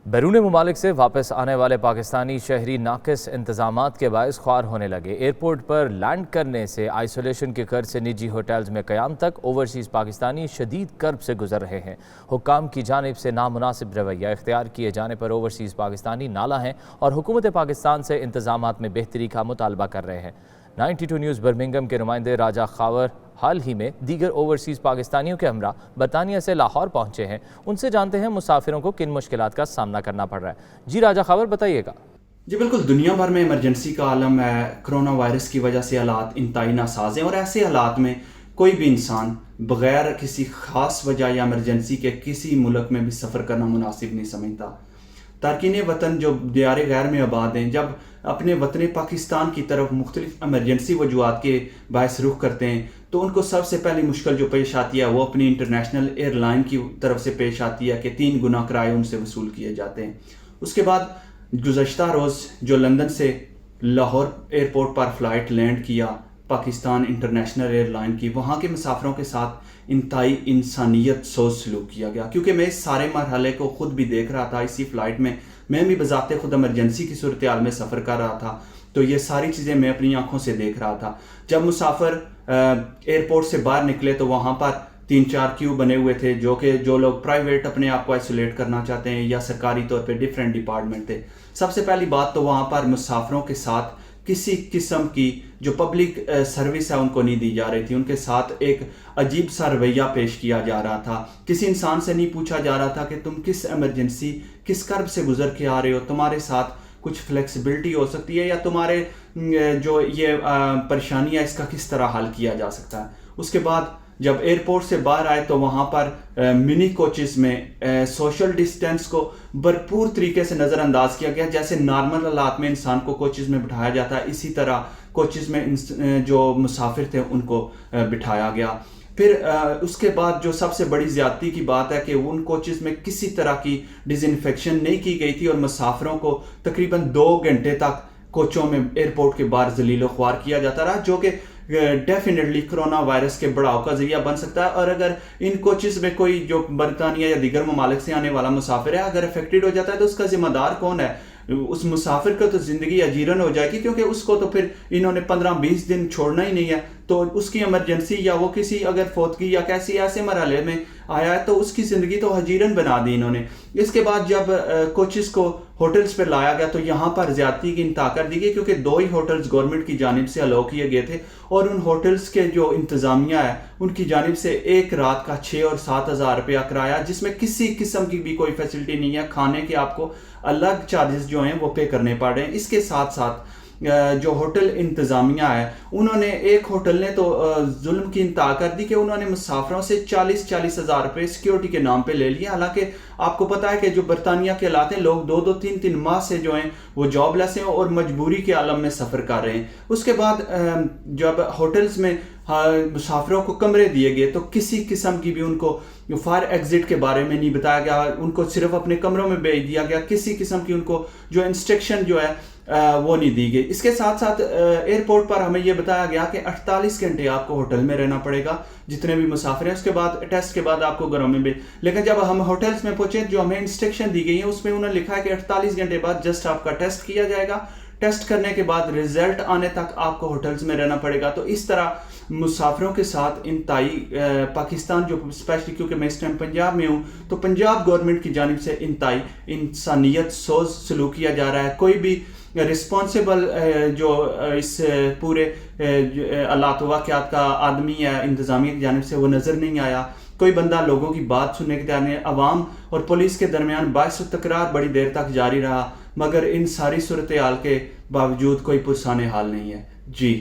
बैरून मुमालिक से वापस आने वाले पाकिस्तानी शहरी नाकिस इंतजामात के बायस ख्वार होने लगे। एयरपोर्ट पर लैंड करने से आइसोलेशन के कर्ज से निजी होटल्स में क़याम तक ओवरसीज़ पाकिस्तानी शदीद कर्ब से गुजर रहे हैं। हुक्काम की जानिब से नामुनासिब रवैया इख्तियार किए जाने पर ओवरसीज़ पाकिस्तानी नाला हैं और हुकूमत पाकिस्तान से इंतजामात में बेहतरी का मुतालबा कर रहे हैं। 92 न्यूज़ बर्मिंघम के नुमाइंदे राजा खावर हाल ही में दीगर ओवरसीज़ पाकिस्तानियों के हमरा बरतानिया से लाहौर पहुँचे हैं। उनसे जानते हैं मुसाफिरों को किन मुश्किलात का सामना करना पड़ रहा है। जी राजा खावर, बताइएगा। जी बिल्कुल, दुनिया भर में इमरजेंसी का आलम है। कोरोना वायरस की वजह से हालात इंतहाई नासाज हैं और ऐसे हालात में कोई भी इंसान बग़ैर किसी ख़ास वजह या इमरजेंसी के किसी मुल्क में भी सफ़र करना मुनासिब नहीं समझता। तारकीन वतन जो दियारे गैर में आबाद हैं, जब अपने वतन पाकिस्तान की तरफ मुख्तलिफ इमरजेंसी वजूहात के बायस रुख करते हैं तो उनको सबसे पहली मुश्किल जो पेश आती है वो अपनी इंटरनेशनल एयरलाइन की तरफ से पेश आती है कि 3 गुना किराए उनसे वसूल किए जाते हैं। उसके बाद गुज़श्ता रोज़ जो लंदन से लाहौर एयरपोर्ट पर फ़्लाइट लैंड किया पाकिस्तान इंटरनेशनल एयरलाइन की, वहाँ के मुसाफिरों के साथ इंतहाई इंसानियत सोच सलूक किया गया। क्योंकि मैं इस सारे मरहले को ख़ुद भी देख रहा था। इसी फ़्लाइट में मैं भी बज़ाते ख़ुद इमरजेंसी की सूरत हाल में सफ़र कर रहा था, तो ये सारी चीज़ें मैं अपनी आंखों से देख रहा था। जब मुसाफिर एयरपोर्ट से बाहर निकले तो वहाँ पर 3-4 क्यू बने हुए थे, जो लोग प्राइवेट अपने आप को आइसोलेट करना चाहते हैं या सरकारी तौर पे डिफरेंट डिपार्टमेंट थे। सबसे पहली बात तो वहाँ पर मुसाफिरों के साथ किसी किस्म की जो पब्लिक सर्विस है उनको नहीं दी जा रही थी। उनके साथ एक अजीब सा रवैया पेश किया जा रहा था। किसी इंसान से नहीं पूछा जा रहा था कि तुम किस इमरजेंसी, किस कर्ब से गुजर के आ रहे हो, तुम्हारे साथ कुछ फ्लेक्सिबिलिटी हो सकती है या तुम्हारे जो ये परेशानी है इसका किस तरह हल किया जा सकता है। उसके बाद जब एयरपोर्ट से बाहर आए तो वहाँ पर मिनी कोचेस में सोशल डिस्टेंस को भरपूर तरीके से नज़रअंदाज किया गया। जैसे नॉर्मल हालात में इंसान को कोचेस में बिठाया जाता है, इसी तरह कोचेस में जो मुसाफिर थे उनको बिठाया गया। फिर उसके बाद जो सबसे बड़ी ज़्यादती की बात है कि उन कोचेस में किसी तरह की डिसइंफेक्शन नहीं की गई थी और मुसाफिरों को तकरीबन 2 घंटे तक कोचों में एयरपोर्ट के बाहर जलीलो ख्वार किया जाता रहा, जो कि डेफिनेटली कोरोना वायरस के बढ़ाव का जरिया बन सकता है। और अगर इन कोचेस में कोई जो बरतानिया या दीगर ममालिक से आने वाला मुसाफिर है अगर अफेक्टेड हो जाता है तो उसका जिम्मेदार कौन है? उस मुसाफिर का तो ज़िंदगी अजीरन हो जाएगी, क्योंकि उसको तो फिर इन्होंने 15-20 दिन छोड़ना ही नहीं है। तो उसकी इमरजेंसी या वो किसी अगर फौतगी या कैसी ऐसे मरहले में आया है तो उसकी ज़िंदगी तो अजीरन बना दी इन्होंने। इसके बाद जब कोचेस को होटल्स पर लाया गया तो यहाँ पर ज़्यादती की इंतहा कर दी गई, क्योंकि 2 ही होटल्स गवर्नमेंट की जानिब से अलाउ किए गए थे और उन होटल्स के जो इंतज़ामिया है उनकी जानिब से एक रात का 6 और 7 हज़ार रुपया किराया, जिसमें किसी किस्म की भी कोई फैसिलिटी नहीं है। खाने के आपको अलग चार्जेस जो हैं वो पे करने पड़ रहे हैं। इसके साथ साथ जो होटल इंतज़ामिया है उन्होंने, एक होटल ने तो जुल्म की इंतहा कर दी कि उन्होंने मुसाफिरों से 40-40 हज़ार रुपये सिक्योरिटी के नाम पे ले लिए। हालांकि आपको पता है कि जो बरतानिया के हालात हैं, लोग 2-2, 3-3 माह से जो हैं वो जॉबलेस हैं और मजबूरी के आलम में सफ़र कर रहे हैं। उसके बाद जब होटल्स में मुसाफिरों को कमरे दिए गए तो किसी किस्म की भी उनको फायर एग्जिट के बारे में नहीं बताया गया, उनको सिर्फ अपने कमरों में भेज दिया गया। किसी किस्म की उनको जो इंस्ट्रक्शन जो है वो नहीं दी गई। इसके साथ साथ एयरपोर्ट पर हमें ये बताया गया कि 48 घंटे आपको होटल में रहना पड़ेगा, जितने भी मुसाफिर हैं, उसके बाद टेस्ट के बाद आपको घरों में भी। लेकिन जब हम होटल्स में पहुंचे, जो हमें इंस्ट्रक्शन दी गई है उसमें उन्होंने लिखा है कि 48 घंटे बाद जस्ट आपका टेस्ट किया जाएगा, टेस्ट करने के बाद रिजल्ट आने तक आपको होटल्स में रहना पड़ेगा। तो इस तरह मुसाफिरों के साथ इंतहाई पाकिस्तान, जो स्पेशली क्योंकि मैं इस टाइम पंजाब में हूँ, तो पंजाब गवर्नमेंट की जानिब से इंतहाई इंसानियत सोच सलूक किया जा रहा है। कोई भी रिस्पॉन्सिबल जो इस पूरे हालात वाक़यात का आदमी या इंतज़ामिया की जानिब से वो नज़र नहीं आया। कोई बंदा लोगों की बात सुनने के तैयार नहीं। अवाम और पुलिस के दरमियान बाइस तकरार बड़ी देर तक जारी रहा, मगर इन सारी सूरत हाल के बावजूद कोई पुरसाने हाल नहीं है। जी।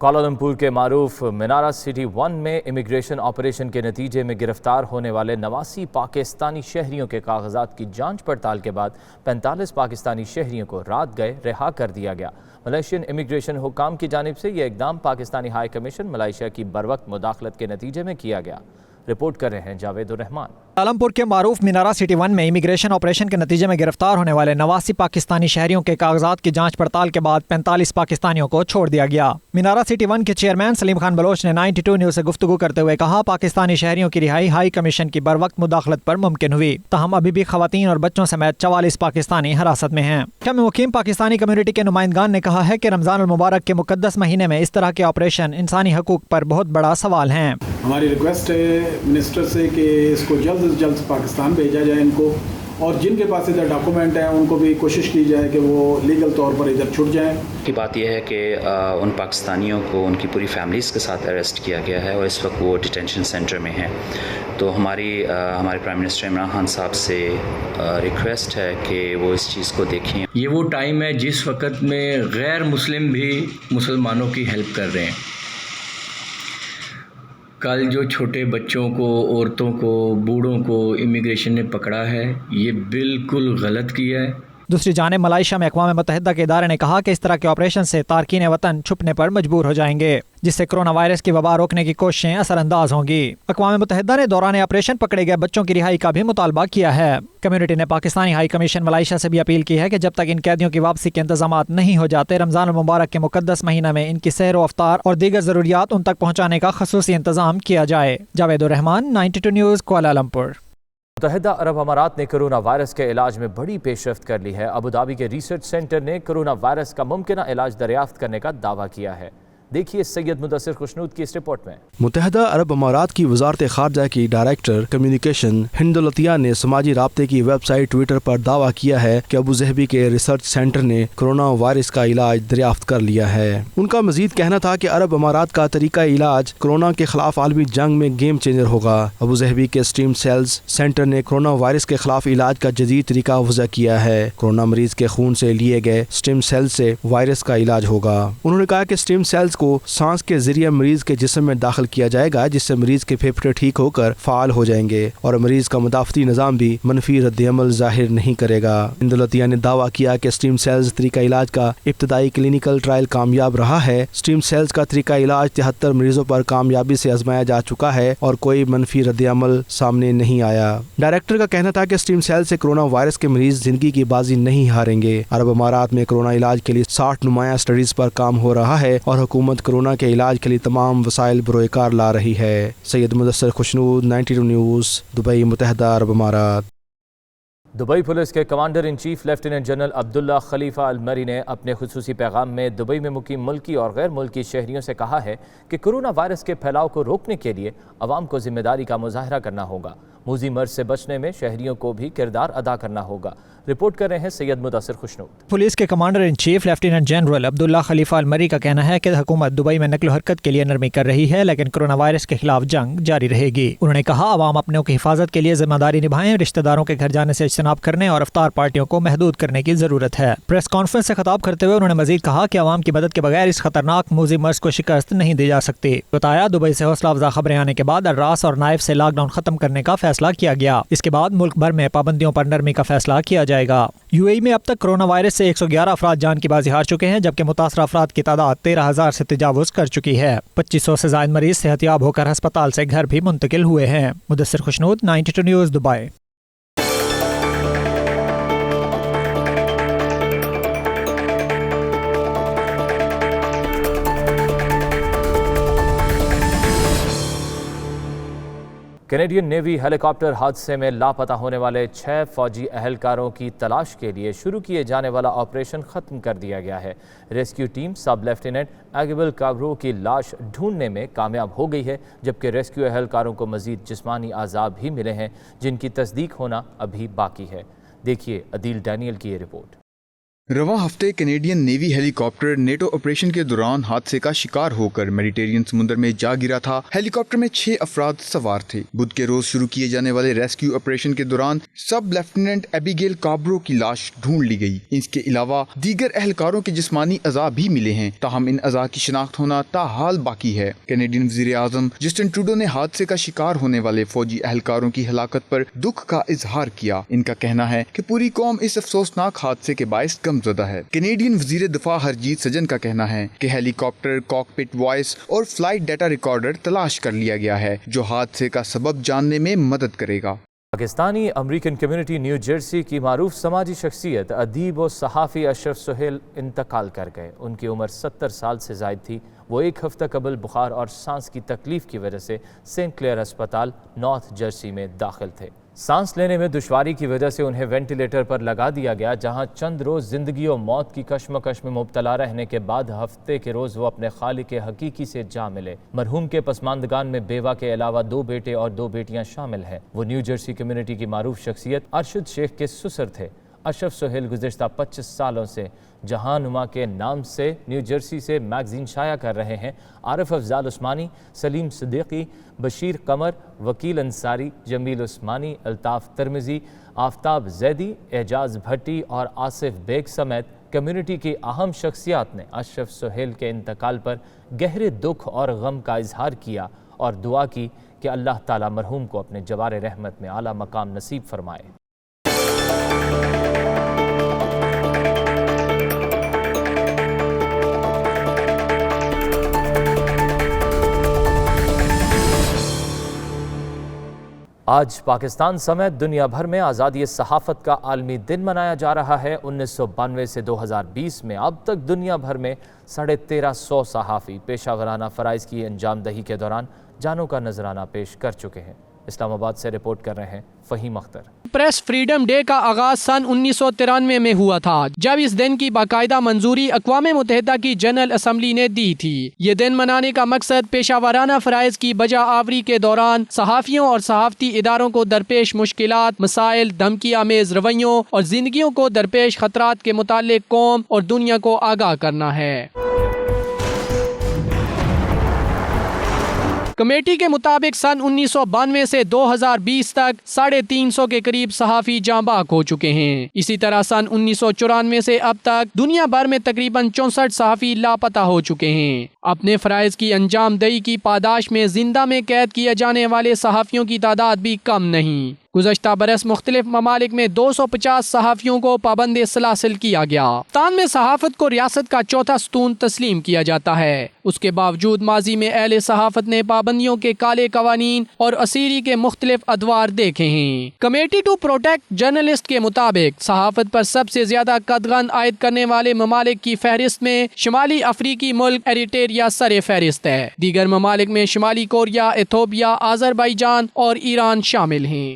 कोलालमपुर के मारूफ मीनारा सिटी 1 में इमिग्रेशन ऑपरेशन के नतीजे में गिरफ्तार होने वाले 89 पाकिस्तानी शहरियों के कागजात की जांच पड़ताल के बाद 45 पाकिस्तानी शहरियों को रात गए रिहा कर दिया गया। मलेशियन इमिग्रेशन हुकाम की जानिब से यह इकदाम पाकिस्तानी हाई कमीशन मलेशिया की बरवक्त मुदाखलत के नतीजे में किया गया। रिपोर्ट कर रहे हैं जावेद उर रहमान। कोलालमपुर के मारूफ मीनारा सिटी 1 में इमिग्रेशन ऑपरेशन के नतीजे में गिरफ्तार होने वाले 89 पाकिस्तानी शहरियों के कागजात की जांच पड़ताल के बाद 45 पाकिस्तानियों को छोड़ दिया गया। मीनारा सिटी 1 के चेयरमैन सलीम खान बलोच ने 92 न्यूज से गुफ्तगू करते हुए कहा, पाकिस्तानी शहरियों की रिहाई हाई कमीशन की बरवक्त मुदाखलत पर मुमकिन हुई, तहम अभी भी खवातीन और बच्चों समेत 44 पाकिस्तानी हिरासत में हैं। कम मुकीम पाकिस्तानी कम्युनिटी के नुमाइंदगान ने कहा है कि रमजान अल मुबारक के मुकद्दस महीने में इस तरह के ऑपरेशन इंसानी हकूक पर बहुत बड़ा सवाल है। हमारी रिक्वेस्ट है मिनिस्टर से कि इसको जल्द से जल्द पाकिस्तान भेजा जाए इनको, और जिनके पास इधर डॉक्यूमेंट हैं उनको भी कोशिश की जाए कि वो लीगल तौर पर इधर छुट जाएं। की बात यह है कि उन पाकिस्तानियों को उनकी पूरी फैमिलीज़ के साथ अरेस्ट किया गया है और इस वक्त वो डिटेंशन सेंटर में हैं। तो हमारे प्राइम मिनिस्टर इमरान खान साहब से रिक्वेस्ट है कि वो इस चीज़ को देखें। ये वो टाइम है जिस वक्त में गैर मुस्लिम भी मुसलमानों की हेल्प कर रहे हैं। कल जो छोटे बच्चों को, औरतों को, बूढ़ों को इमिग्रेशन ने पकड़ा है, ये बिल्कुल गलत किया है। दूसरी जानिब मलेशिया में अक़वाम मुत्तहिदा के इदारे ने कहा कि इस तरह के ऑपरेशन से तारकीन वतन छुपने पर मजबूर हो जाएंगे, जिससे कोरोना वायरस की वबा रोकने की कोशिशें असरअंदाज होंगी। अक़वाम मुत्तहिदा ने दौरान ऑपरेशन पकड़े गए बच्चों की रिहाई का भी मुतालबा किया है। कम्युनिटी ने पाकिस्तानी हाई कमीशन मलेशिया से भी अपील की है कि जब तक इन कैदियों की वापसी के इंतजामात नहीं हो जाते, रमजान अल मुबारक के मुकद्दस महीना में इनकी सहर व अफ्तार और दीगर ज़रूरियात उन तक पहुँचाने का ख़ुसूसी इंतजाम किया जाए। जावेद उर रहमान, 92 न्यूज़, कुआलालंपुर। मुत्तहिदा अरब अमारात ने कोरोना वायरस के इलाज में बड़ी पेशरफ्त कर ली है। अबू धाबी के रिसर्च सेंटर ने कोरोना वायरस का मुमकिना इलाज दरियाफ्त करने का दावा किया है। देखिए सैयद मुदस्सिर खुशनूद की इस रिपोर्ट में। मुत्तहिदा अरब अमारात की वजारत खारजा की डायरेक्टर कम्युनिकेशन हिंद उल अतिया ने समाजी राब्ते की वेबसाइट ट्विटर पर दावा किया है कि अबू ज़हबी के रिसर्च सेंटर ने कोरोना वायरस का इलाज दरियाफ्त कर लिया है। उनका मजीद कहना था कि अरब अमारात का तरीका इलाज कोरोना के खिलाफ आलमी जंग में गेम चेंजर होगा। अबू ज़हबी के स्टीम सेल्स सेंटर ने कोरोना वायरस के खिलाफ इलाज का जदीद तरीका वज़ा किया है। कोरोना मरीज के खून से लिए गए स्टीम सेल से वायरस का इलाज होगा। उन्होंने कहा कि स्टीम सेल्स को सांस के जरिए मरीज के जिस्म में दाखिल किया जाएगा, जिससे मरीज के फेफड़े ठीक होकर फाल हो जाएंगे और मरीज का मुदाफ़ती निज़ाम भी मनफी रद्द-ए-अमल जाहिर नहीं करेगा। हिंद उल अतिया ने दावा किया कि स्टीम सेल्स तरीका इलाज का इब्तदाई क्लिनिकल ट्रायल कामयाब रहा है। स्टीम सेल्स का तरीका इलाज 73 मरीजों पर कामयाबी से आजमाया जा चुका है और कोई मनफी रद्द-ए-अमल सामने नहीं आया। डायरेक्टर का कहना था कि स्टीम सेल से कोरोना वायरस के मरीज जिंदगी की बाजी नहीं हारेंगे। अरब अमारात में कोरोना इलाज के लिए 60 नुमाया स्टडीज पर काम हो रहा है और हुकूमत कोरोना के इलाज के लिए तमाम वसाइल बरोकार ला रही है। सैयद मुदस्सिर खुशनूद, 92 न्यूज़, दुबई, मुत्तहिदा अरब अमारात। दुबई पुलिस के commander in chief lieutenant general Abdullah Khalifa Al Marri ने अपने खुसूसी पैगाम में दुबई में मुकीम मुल्की और गैर मुल्की शहरियों से कहा है कि कोरोना वायरस के फैलाव को रोकने के लिए अवाम को जिम्मेदारी का मुजाहरा करना होगा। मूजी मर्ज से बचने में शहरियों को भी किरदार अदा करना होगा। रिपोर्ट कर रहे हैं सैयद मुदस्सिर खुशनूद। पुलिस के commander in chief lieutenant general Abdullah Khalifa Al Marri का कहना है कि हुकूमत दुबई में नकलो हरकत के लिए नरमी कर रही है, लेकिन कोरोना वायरस के खिलाफ जंग जारी रहेगी। उन्होंने कहा, अवाम अपनों की हिफाजत के लिए जिम्मेदारी निभाएं, रिश्तेदारों के घर जाने से इज्तनाब करने और अफ्तार पार्टियों को महदूद करने की जरूरत है। प्रेस कॉन्फ्रेंस से खिताब करते हुए उन्होंने मजीद कहा कि अवाम की मदद के बगैर इस खतरनाक मूजी मर्ज को शिकस्त नहीं दी जा सकती। बताया, दुबई से हौसला अफजा खबरें आने के बाद अर्रास और नाइफ से लॉकडाउन खत्म करने का फैसला किया गया। इसके बाद मुल्क भर में पाबंदियों पर नरमी का फैसला किया जाएगा। यूएई में अब तक कोरोना वायरस से 111 अफराद जान की बाजी हार चुके हैं, जबकि मुतासरा अफराद की तादाद 13,000 से तजावुज कर चुकी है। 2500 से ज्यादा मरीज सेहतियाब होकर अस्पताल से घर भी मुंतकिल हुए हैं। Mudassir Khushnood, 92 news, Dubai. Canadian navy helicopter حادثے میں لاپتہ ہونے والے 6 فوجی اہلکاروں کی تلاش کے لیے شروع کیے جانے والا آپریشن ختم کر دیا گیا ہے۔ ریسکیو ٹیم سب لیفٹیننٹ ایگبل کابرو کی لاش ڈھونڈنے میں کامیاب ہو گئی ہے، جبکہ ریسکیو اہلکاروں کو مزید جسمانی اعضاء بھی ملے ہیں جن کی تصدیق ہونا ابھی باقی ہے۔ دیکھیے عدیل ڈینیل کی یہ رپورٹ۔ رواں ہفتے کینیڈین نیوی ہیلی کاپٹر نیٹو آپریشن کے دوران حادثے کا شکار ہو کر میڈیٹرینین سمندر میں جا گرا تھا۔ ہیلی کاپٹر میں 6 افراد سوار تھے۔ بدھ کے روز شروع کیے جانے والے ریسکیو آپریشن کے دوران سب لیفٹیننٹ ایبیگیل کابرو کی لاش ڈھونڈ لی گئی۔ اس کے علاوہ دیگر اہلکاروں کے جسمانی اعضاء بھی ملے ہیں، تاہم ان اعضاء کی شناخت ہونا تاحال باقی ہے۔ کینیڈین وزیر اعظم جسٹن ٹروڈو نے حادثے کا شکار ہونے والے فوجی اہلکاروں کی ہلاکت پر دکھ کا اظہار کیا۔ ان کا کہنا ہے کہ پوری قوم اس افسوسناک حادثے کے باعث غمزدہ ہے۔ کینیڈین وزیر دفاع ہرجیت سجن کا کہنا ہے کہ ہیلی کاپٹر، کاکپٹ وائس اور فلائٹ ڈیٹا ریکارڈر تلاش کر لیا گیا ہے، جو حادثے کا سبب جاننے میں مدد کرے گا۔ Pakistani American community New Jersey کی معروف سماجی شخصیت ادیب و صحافی اشرف سہیل انتقال کر گئے۔ ان کی عمر 70 سال سے زائد تھی۔ وہ 1 ہفتہ قبل بخار اور سانس کی تکلیف کی وجہ سے سینٹ کلیئر اسپتال نارتھ جرسی میں داخل تھے۔ سانس لینے میں دشواری کی وجہ سے انہیں وینٹیلیٹر پر لگا دیا گیا، جہاں چند روز زندگی و موت کی کشمکش میں مبتلا رہنے کے بعد ہفتے کے روز وہ اپنے خالق حقیقی سے جا ملے۔ مرحوم کے پسماندگان میں بیوہ کے علاوہ 2 بیٹے اور 2 بیٹیاں شامل ہیں۔ وہ نیو جرسی کمیونٹی کی معروف شخصیت ارشد شیخ کے سسر تھے۔ اشرف سہیل گزشتہ 25 سالوں سے جہاں نما کے نام سے نیو جرسی سے میگزین شائع کر رہے ہیں۔ عارف افضال عثمانی، سلیم صدیقی، بشیر قمر، وکیل انصاری، جمیل عثمانی، الطاف ترمزی، آفتاب زیدی، اعجاز بھٹی اور آصف بیگ سمیت کمیونٹی کی اہم شخصیات نے اشرف سہیل کے انتقال پر گہرے دکھ اور غم کا اظہار کیا اور دعا کی کہ اللہ تعالی مرحوم کو اپنے جوار رحمت میں اعلیٰ مقام نصیب فرمائے۔ آج پاکستان سمیت دنیا بھر میں آزادی صحافت کا عالمی دن منایا جا رہا ہے۔ 1992 سے 2020 میں اب تک دنیا بھر میں 1350 صحافی پیشہ ورانہ فرائض کی انجام دہی کے دوران جانوں کا نذرانہ پیش کر چکے ہیں۔ اسلام آباد سے رپورٹ کر رہے ہیں Faheem Akhtar. Press freedom day کا آغاز سن 1993 میں ہوا تھا، جب اس دن کی باقاعدہ منظوری اقوام متحدہ کی جنرل اسمبلی نے دی تھی۔ یہ دن منانے کا مقصد پیشہ ورانہ فرائض کی بجا آوری کے دوران صحافیوں اور صحافتی اداروں کو درپیش مشکلات، مسائل، دھمکی آمیز رویوں اور زندگیوں کو درپیش خطرات کے متعلق قوم اور دنیا کو آگاہ کرنا ہے۔ کمیٹی کے مطابق سن 1992 سے 2020 تک 350 کے قریب صحافی جاں بحق ہو چکے ہیں۔ اسی طرح سن 1994 سے اب تک دنیا بھر میں تقریباً 64 صحافی لاپتہ ہو چکے ہیں۔ اپنے فرائض کی انجام دہی کی پاداش میں زندہ میں قید کیے جانے والے صحافیوں کی تعداد بھی کم نہیں۔ گزشتہ برس مختلف ممالک میں 250 صحافیوں کو پابند سلاسل کیا گیا۔ پاکستان میں صحافت کو ریاست کا چوتھا ستون تسلیم کیا جاتا ہے۔ اس کے باوجود ماضی میں اہل صحافت نے پابندیوں کے کالے قوانین اور اسیری کے مختلف ادوار دیکھے ہیں۔ کمیٹی ٹو پروٹیکٹ جرنلسٹ کے مطابق صحافت پر سب سے زیادہ قدغن عائد کرنے والے ممالک کی فہرست میں شمالی افریقی ملک ایریٹریا سر فہرست ہے۔ دیگر ممالک میں شمالی کوریا، ایتھوپیا، آذربائیجان اور ایران شامل ہیں۔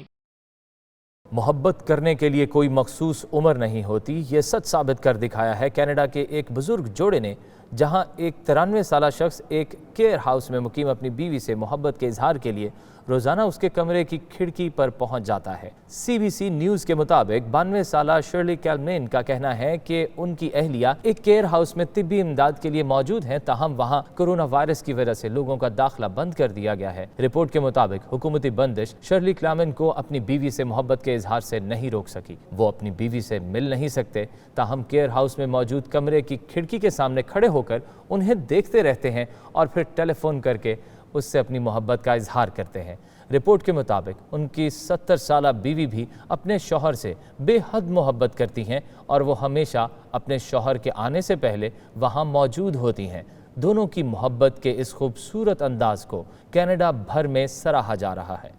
محبت کرنے کے لیے کوئی مخصوص عمر نہیں ہوتی، یہ سچ ثابت کر دکھایا ہے کینیڈا کے ایک بزرگ جوڑے نے، جہاں ایک 93 سالہ شخص ایک کیئر ہاؤس میں مقیم اپنی بیوی سے محبت کے اظہار کے لیے روزانہ اس کے کمرے کی کھڑکی پر پہنچ جاتا ہے۔ CBC نیوز کے مطابق 92 سالہ شرلی کیلمین کا کہنا ہے کہ ان کی اہلیہ ایک کیئر ہاؤس میں طبی امداد کے لیے موجود ہیں، تاہم وہاں کرونا وائرس کی وجہ سے لوگوں کا داخلہ بند کر دیا گیا ہے۔ رپورٹ کے مطابق حکومتی بندش شرلی کیلمین کو اپنی بیوی سے محبت کے اظہار سے نہیں روک سکی۔ وہ اپنی بیوی سے مل نہیں سکتے، تاہم کیئر ہاؤس میں موجود کمرے کی کھڑکی کے سامنے کھڑے ہو کر انہیں دیکھتے رہتے ہیں اور پھر ٹیلی فون کر کے اس سے اپنی محبت کا اظہار کرتے ہیں۔ رپورٹ کے مطابق ان کی 70 سالہ بیوی بھی اپنے شوہر سے بے حد محبت کرتی ہیں اور وہ ہمیشہ اپنے شوہر کے آنے سے پہلے وہاں موجود ہوتی ہیں۔ دونوں کی محبت کے اس خوبصورت انداز کو کینیڈا بھر میں سراہا جا رہا ہے۔